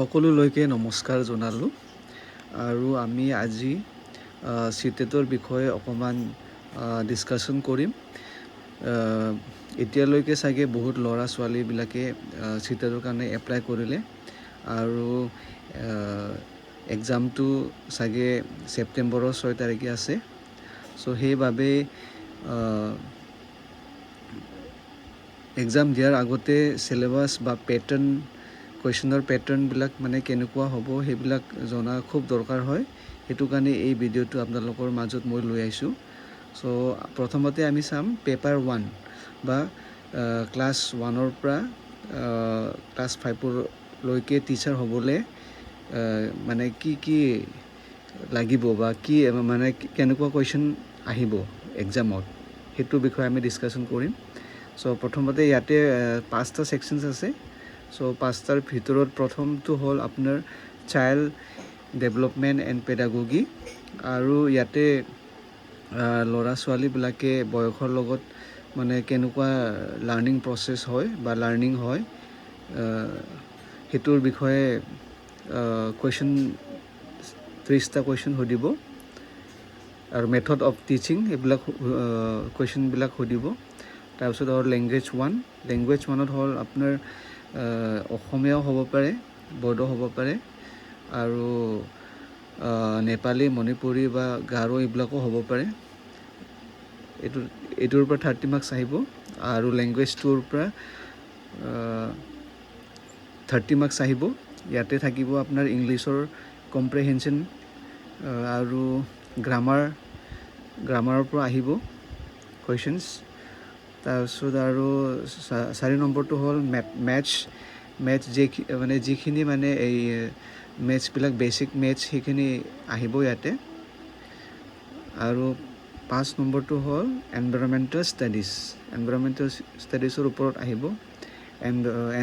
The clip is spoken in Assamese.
সকলোলৈকে নমস্কাৰ জনালোঁ আৰু আমি আজি চিটেটৰ বিষয়ে অকণমান ডিছকাশ্যন কৰিম। এতিয়ালৈকে চাগে বহুত ল'ৰা ছোৱালীবিলাকে চিটেটৰ কাৰণে এপ্লাই কৰিলে আৰু এক্সামটো চাগে ছেপ্টেম্বৰৰ 6 তাৰিখে আছে। চ' সেইবাবে এক্সাম দিয়াৰ আগতে চিলেবাছ বা কুৱেশ্যনৰ পেটাৰ্ণবিলাক মানে কেনেকুৱা হ'ব সেইবিলাক জনা খুব দৰকাৰ হয়। সেইটো কাৰণে এই ভিডিঅ'টো আপোনালোকৰ মাজত মই লৈ আহিছোঁ। চ' প্ৰথমতে আমি চাম পেপাৰ 1 বা ক্লাছ 1ৰ পৰা ক্লাছ 5লৈকে টিচাৰ হ'বলৈ মানে কি লাগিব বা কি মানে কেনেকুৱা কুৱেশ্যন আহিব এক্সামত, সেইটো বিষয়ে আমি ডিছকাশ্যন কৰিম। চ' প্ৰথমতে ইয়াতে 5টা ছেকশ্যনছ আছে। চ' 5টাৰ ভিতৰত প্ৰথমটো হ'ল আপোনাৰ চাইল্ড ডেভেলপমেণ্ট এণ্ড পেডাগগী, আৰু ইয়াতে ল'ৰা ছোৱালীবিলাকে বয়সৰ লগত মানে কেনেকুৱা লাৰ্ণিং প্ৰচেছ হয় বা লাৰ্ণিং হয় সেইটোৰ বিষয়ে কুৱেশ্যন 30টা কুৱেশ্যন সুধিব আৰু মেথড অফ টিচিং এইবিলাক কুৱেশ্যনবিলাক সুধিব। তাৰপিছত হ'ল লেংগুৱেজ 1ত হ'ল আপোনাৰ অসমীয়াও হ'ব পাৰে, বড়ো হ'ব পাৰে, আৰু নেপালী, মণিপুৰী বা গাৰো এইবিলাকো হ'ব পাৰে। এইটোৰ পৰা 30 মাৰ্কছ আহিব আৰু লেংগুৱেজ 2ৰ পৰা 30 মাৰ্কছ আহিব। ইয়াতে থাকিব আপোনাৰ ইংলিছৰ কম্প্ৰেহেনশ্যন আৰু গ্ৰামাৰৰ পৰা আহিব কুৱেশ্যনছ। তাৰপিছত আৰু 4 নম্বৰটো হ'ল মেথছ যিখিনি মানে এই মেথছবিলাক বেছিক মেথছ সেইখিনি আহিব ইয়াতে। আৰু 5 নম্বৰটো হ'ল এনভাইৰনমেণ্টেল ষ্টাডিজৰ ওপৰত আহিব।